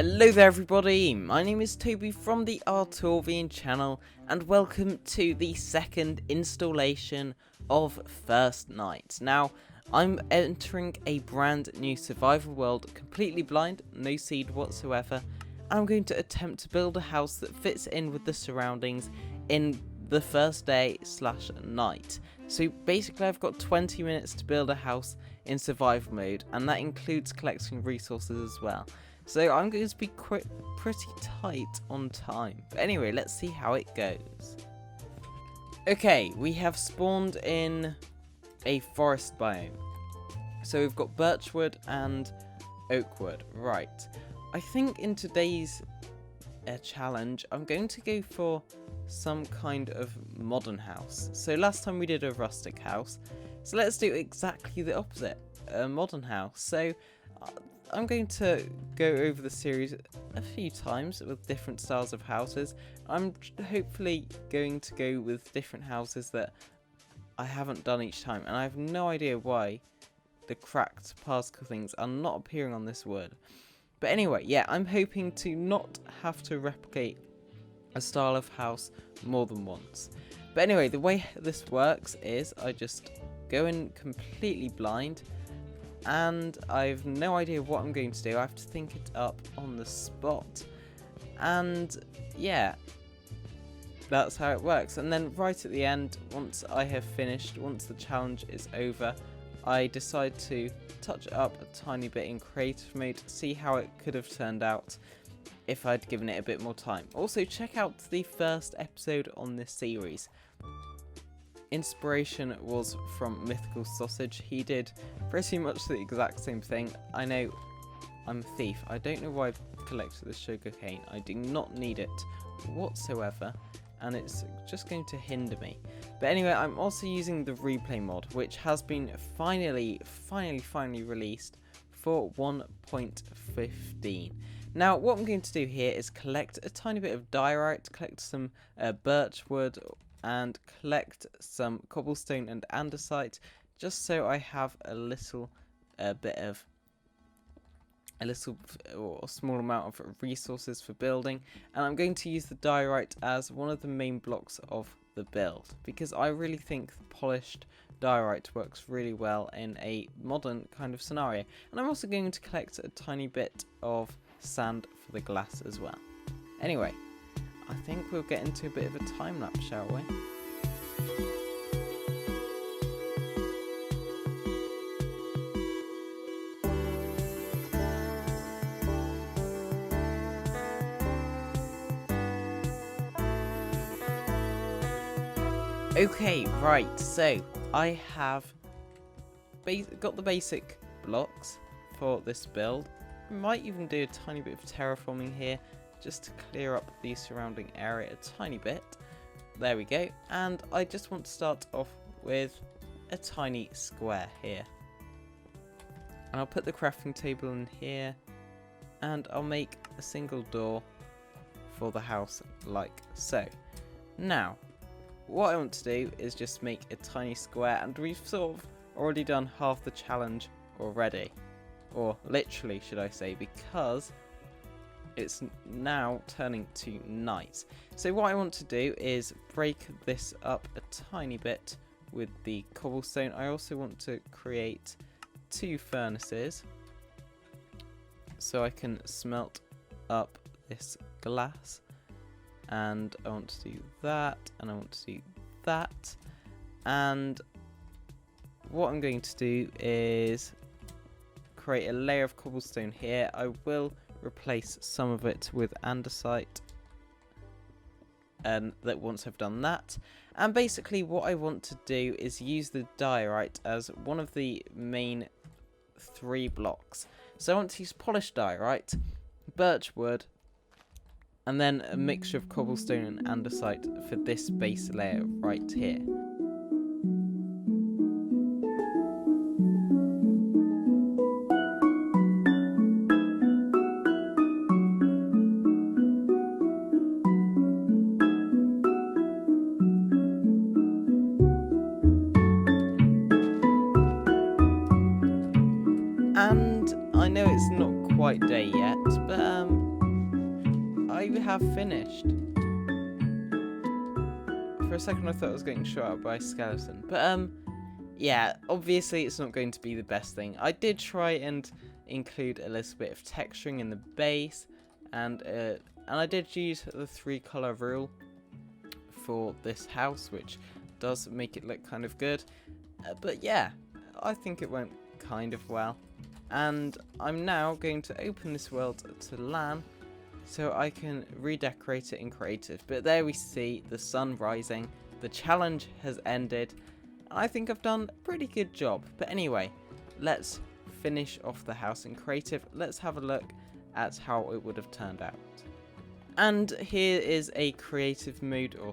Hello there everybody, my name is Toby from the Artorvian channel and welcome to the second installation of First Night. Now, I'm entering a brand new survival world, completely blind, no seed whatsoever, and I'm going to attempt to build a house that fits in with the surroundings in the first day / night. So basically I've got 20 minutes to build a house in survival mode, and that includes collecting resources as well. So I'm going to be pretty tight on time. But anyway, let's see how it goes. Okay, we have spawned in a forest biome. So we've got birchwood and oakwood. Right. I think in today's challenge, I'm going to go for some kind of modern house. So last time we did a rustic house. So let's do exactly the opposite, a modern house. So I'm going to go over the series a few times with different styles of houses. I'm hopefully going to go with different houses that I haven't done each time, and I have no idea why the cracked particle things are not appearing on this wood. But anyway, yeah, I'm hoping to not have to replicate a style of house more than once. But anyway, the way this works is I just go in completely blind, and I have no idea what I'm going to do. I have to think it up on the spot, and yeah, that's how it works. And then right at the end, once I have finished, once the challenge is over, I decide to touch it up a tiny bit in creative mode, see how it could have turned out if I'd given it a bit more time. Also, check out the first episode on this series. Inspiration was from Mythical Sausage. He did pretty much the exact same thing. I know I'm a thief. I don't know why I've collected the sugar cane. I do not need it whatsoever, and it's just going to hinder me. But anyway, I'm also using the replay mod, which has been finally released for 1.15. Now, what I'm going to do here is collect a tiny bit of diorite, collect some birchwood, and collect some cobblestone and andesite, just so I have a small amount of resources for building. And I'm going to use the diorite as one of the main blocks of the build, because I really think the polished diorite works really well in a modern kind of scenario. And I'm also going to collect a tiny bit of sand for the glass as well. Anyway, I think we'll get into a bit of a time lapse, shall we? Okay, right, so I have got the basic blocks for this build. Might even do a tiny bit of terraforming here, just to clear up the surrounding area a tiny bit. There we go. And I just want to start off with a tiny square here. And I'll put the crafting table in here, and I'll make a single door for the house like so. Now, what I want to do is just make a tiny square, and we've sort of already done half the challenge already. Or literally, should I say, because it's now turning to night. So what I want to do is break this up a tiny bit with the cobblestone. I also want to create 2 furnaces so I can smelt up this glass. And I want to do that, and I want to do that. And what I'm going to do is create a layer of cobblestone here. I will replace some of it with andesite, and that once I've done that, and basically what I want to do is use the diorite as one of the main 3 blocks. So I want to use polished diorite, birchwood, and then a mixture of cobblestone and andesite for this base layer right here. And I know it's not quite day yet, but I have finished. For a second I thought I was getting shot at by a skeleton. But yeah, obviously it's not going to be the best thing. I did try and include a little bit of texturing in the base, and I did use the 3-color rule for this house, which does make it look kind of good. But yeah, I think it went kind of well. And I'm now going to open this world to LAN so I can redecorate it in creative. But there we see the sun rising, the challenge has ended, and I think I've done a pretty good job. But anyway, let's finish off the house in creative. Let's have a look at how it would have turned out. And here is a creative mode, or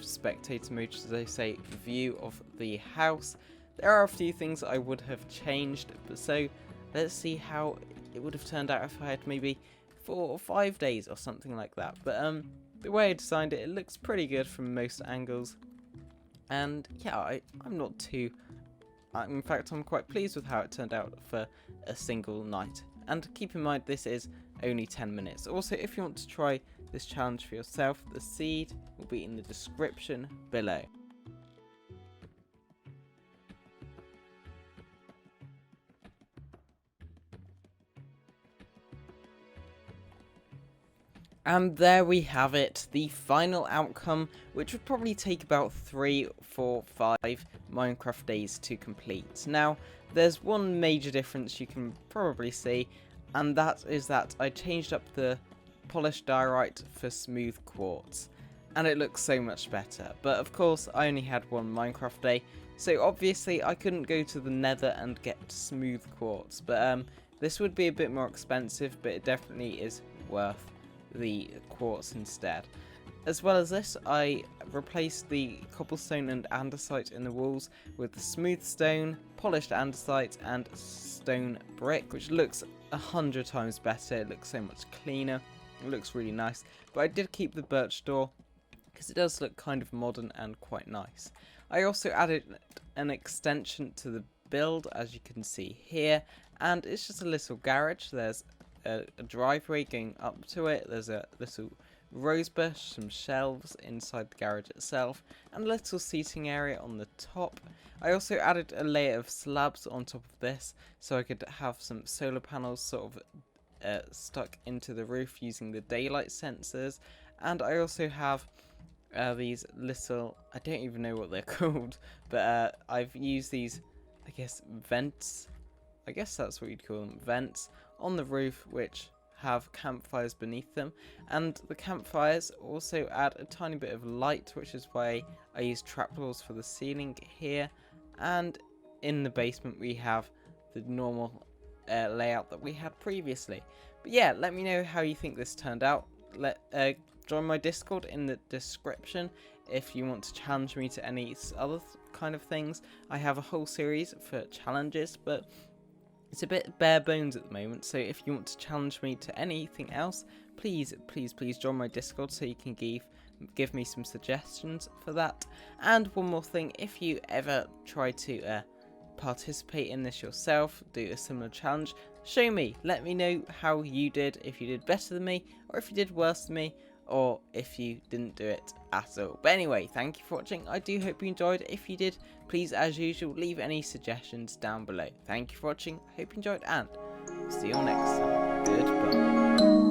spectator mode as they say, view of the house. There are a few things I would have changed, but so let's see how it would have turned out if I had maybe 4 or 5 days or something like that. But the way I designed it, it looks pretty good from most angles. And yeah, I'm not too... in fact, I'm quite pleased with how it turned out for a single night. And keep in mind, this is only 10 minutes. Also, if you want to try this challenge for yourself, the seed will be in the description below. And there we have it, the final outcome, which would probably take about 3, 4, 5 Minecraft days to complete. Now, there's one major difference you can probably see, and that is that I changed up the polished diorite for smooth quartz, and it looks so much better. But of course, I only had one Minecraft day, so obviously I couldn't go to the nether and get smooth quartz. But this would be a bit more expensive, but it definitely is worth the quartz instead. As well as this, I replaced the cobblestone and andesite in the walls with the smooth stone, polished andesite, and stone brick, which looks 100 times better. It looks so much cleaner. It looks really nice. But I did keep the birch door because it does look kind of modern and quite nice. I also added an extension to the build, as you can see here, and it's just a little garage. There's a driveway going up to it. There's a little rose bush, some shelves inside the garage itself, and a little seating area on the top. I also added a layer of slabs on top of this so I could have some solar panels sort of stuck into the roof using the daylight sensors. And I also have these little, I don't even know what they're called, but I've used these, I guess, vents. I guess that's what you'd call them, vents on the roof, which have campfires beneath them, and the campfires also add a tiny bit of light, which is why I use trapdoors for the ceiling here. And in the basement we have the normal layout that we had previously. But yeah, let me know how you think this turned out. Join my Discord in the description if you want to challenge me to any other kind of things. I have a whole series for challenges, but it's a bit bare bones at the moment, so if you want to challenge me to anything else, please join my Discord so you can give me some suggestions for that. And one more thing, if you ever try to participate in this yourself, do a similar challenge, show me, let me know how you did, if you did better than me, or if you did worse than me, or if you didn't do it at all. But anyway, thank you for watching. I do hope you enjoyed. If you did, please, as usual, leave any suggestions down below. Thank you for watching. I hope you enjoyed, and see you all next time. Goodbye.